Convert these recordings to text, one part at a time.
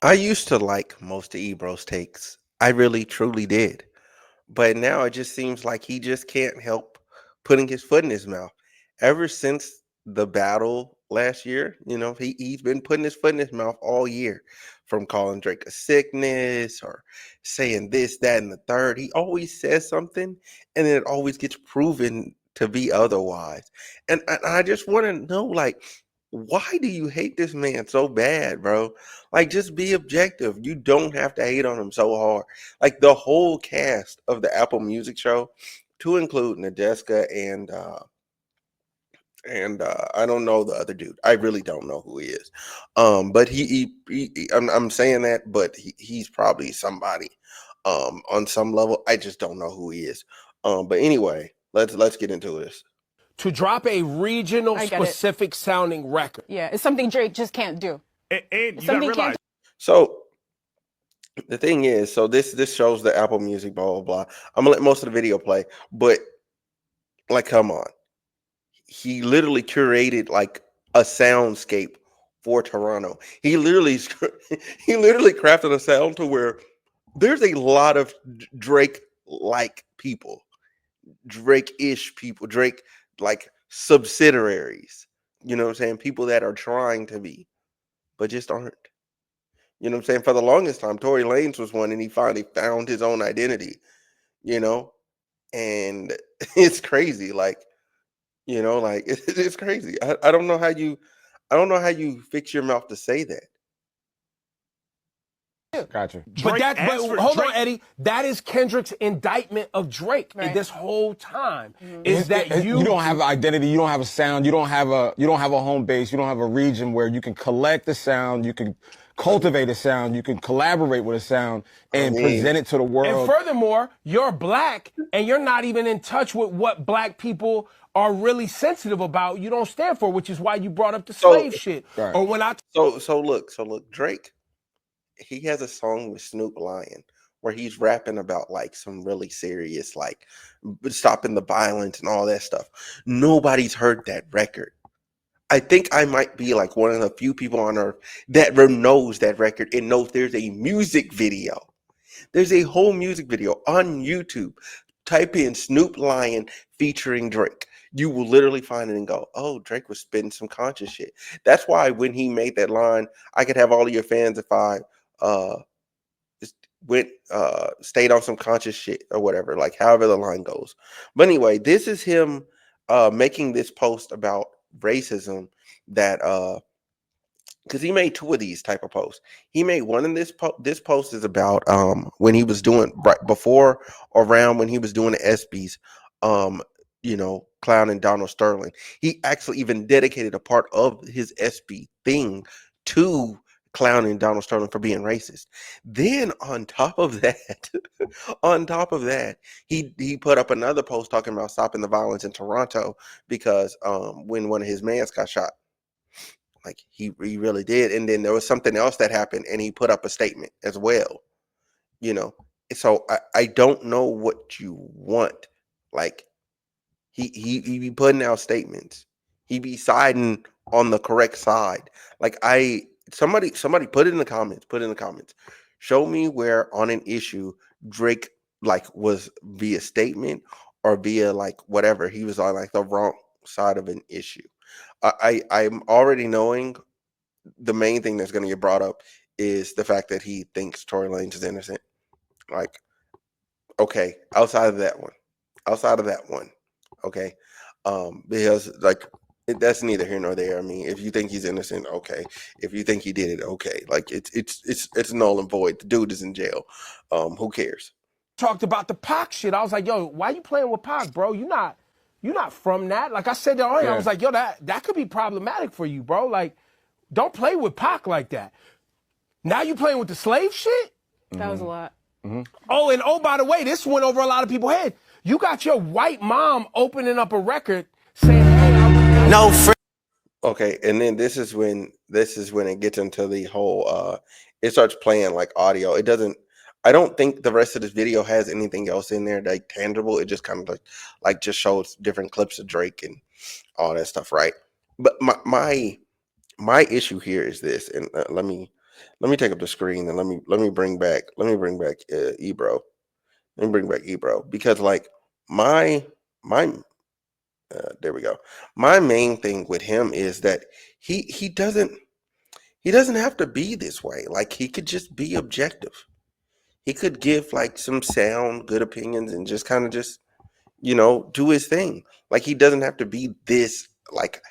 I used to like most of Ebro's takes. I really truly did. But now it just seems like he just can't help putting his foot in his mouth. Ever since the battle last year, he's been putting his foot in his mouth all year, from calling Drake a sickness or saying this, that, and the third. He always says something, and then it always gets proven to be otherwise. And I just want to know, like, why do you hate this man so bad, bro? Like, just be objective. You don't have to hate on him so hard. Like, the whole cast of the Apple Music show, to include Nadeska and I don't know the other dude. I really don't know who he is. But I'm saying that, but he's probably somebody on some level. I just don't know who he is. But anyway, let's get into this. To drop a regional specific sounding record. Yeah, it's something Drake just can't do. And you gotta realize. So the thing is, so this shows the Apple Music, blah blah blah. I'm gonna let most of the video play, but like, come on, he literally curated like a soundscape for Toronto. He literally he literally crafted a sound to where there's a lot of Drake like people, Drake-ish people, Drake like subsidiaries. You know what I'm saying? People that are trying to be, but just aren't. You know what I'm saying? For the longest time, Tory Lanez was one, and he finally found his own identity. You know, and it's crazy. Like, like it's crazy. I don't know how you fix your mouth to say that. Gotcha. But hold on, Eddie. That is Kendrick's indictment of Drake this whole time. Is that you don't have an identity, you don't have a sound, you don't have a home base, you don't have a region where you can collect the sound, you can cultivate a sound, you can collaborate with a sound and present it to the world. And furthermore, you're black and you're not even in touch with what black people are really sensitive about. You don't stand for, which is why you brought up the slave shit. Right. Or when I so look, Drake, he has a song with Snoop Lion where he's rapping about like some really serious, like stopping the violence and all that stuff. Nobody's heard that record. I think I might be like one of the few people on earth that knows that record and knows there's a music video. There's a whole music video on YouTube. Type in Snoop Lion featuring Drake. You will literally find it and go, oh, Drake was spitting some conscious shit. That's why when he made that line, I could have all of your fans if I just stayed on some conscious shit or whatever, like however the line goes. But anyway, this is him making this post about racism that because he made two of these type of posts. He made one in this post is about when he was doing right before or around when he was doing the ESPYs, clowning Donald Sterling. He actually even dedicated a part of his ESPY thing to clowning Donald Sterling for being racist. Then on top of that, he put up another post talking about stopping the violence in Toronto because when one of his mans got shot. Like he really did. And then there was something else that happened and he put up a statement as well. So I don't know what you want. Like he be putting out statements. He be siding on the correct side. Like somebody put it in the comments. Show me where on an issue Drake like was via statement or via like whatever. He was on like the wrong side of an issue. I'm already knowing the main thing that's going to get brought up is the fact that he thinks Tory Lanez is innocent. Like, okay, outside of that one, okay, because like that's neither here nor there. I mean, if you think he's innocent, okay. If you think he did it, okay. Like it's null and void. The dude is in jail. Who cares? talked about the Pac shit, I was like, yo, why you playing with Pac, bro? You're not from that. Like I said that earlier, I was like, yo, that could be problematic for you, bro. Like, don't play with Pac like that. Now you playing with the slave shit? That was a lot. Oh, and by the way, this went over a lot of people's head. You got your white mom opening up a record saying, hey, I'm no friend. Okay, and then this is when it gets into the whole it starts playing like audio. It doesn't I don't think the rest of this video has anything else in there like tangible. It just kind of like just shows different clips of Drake and all that stuff, right? But my issue here is this, and let me Let me take up the screen and let me bring back Ebro. Let me bring back Ebro because like my my there we go. My main thing with him is that he doesn't have to be this way. Like he could just be objective. He could give like some sound good opinions and just kind of just do his thing. Like he doesn't have to be this like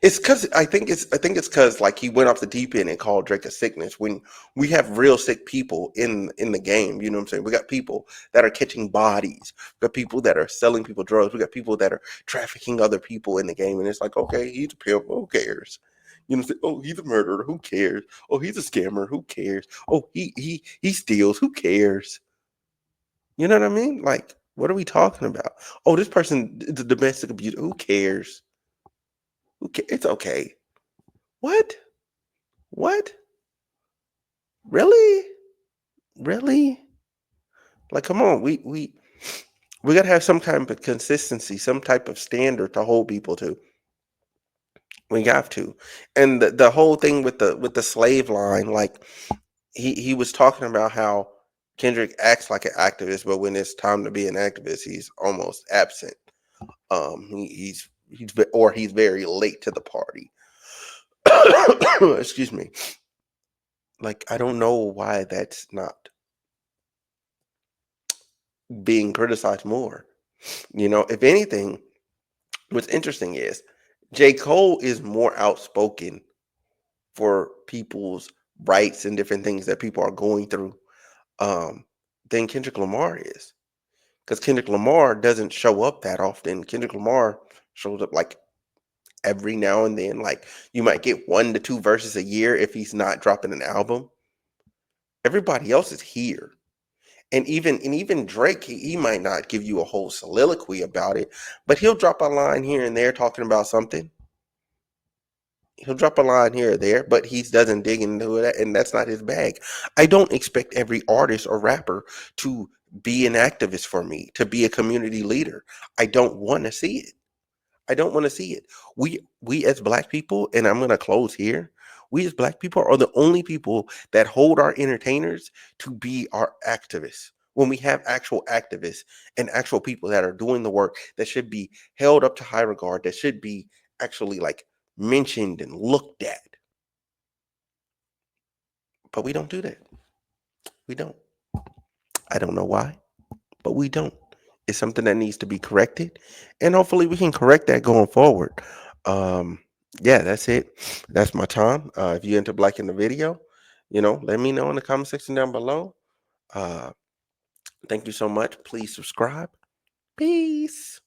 it's because I think it's because like he went off the deep end and called Drake a sickness when we have real sick people in the game. You know what I'm saying? We got people that are catching bodies. We got people that are selling people drugs. We got people that are trafficking other people in the game. And it's like, okay, he's a pimp. Who cares? You know what I'm saying? Oh, he's a murderer. Who cares? Oh, he's a scammer. Who cares? Oh, he steals. Who cares? You know what I mean? Like, what are we talking about? Oh, this person is a domestic abuser. Who cares? Who cares? It's okay. What? What? Really? Really? Like, come on. We gotta have some kind of consistency, some type of standard to hold people to. We have to. And the whole thing with the slave line, like he was talking about how Kendrick acts like an activist, but when it's time to be an activist, he's almost absent. He's very late to the party. Excuse me. Like I don't know why that's not being criticized more. If anything, what's interesting is J. Cole is more outspoken for people's rights and different things that people are going through um, than Kendrick Lamar is. Because Kendrick Lamar doesn't show up that often. Kendrick Lamar shows up like every now and then. Like you might get 1 to 2 verses a year if he's not dropping an album. Everybody else is here. And even Drake, he might not give you a whole soliloquy about it, but he'll drop a line here and there talking about something. He'll drop a line here or there, but he doesn't dig into it, and that's not his bag. I don't expect every artist or rapper to be an activist for me, to be a community leader. I don't want to see it. I don't want to see it. We as black people, and I'm gonna close here. We as black people are the only people that hold our entertainers to be our activists. When we have actual activists and actual people that are doing the work that should be held up to high regard, that should be actually like mentioned and looked at. But we don't do that. We don't. I don't know why, but we don't. It's something that needs to be corrected, and hopefully we can correct that going forward. Um, yeah, that's it. That's my time. If you're into Black in the video, let me know in the comment section down below. Uh, thank you so much. Please subscribe. Peace.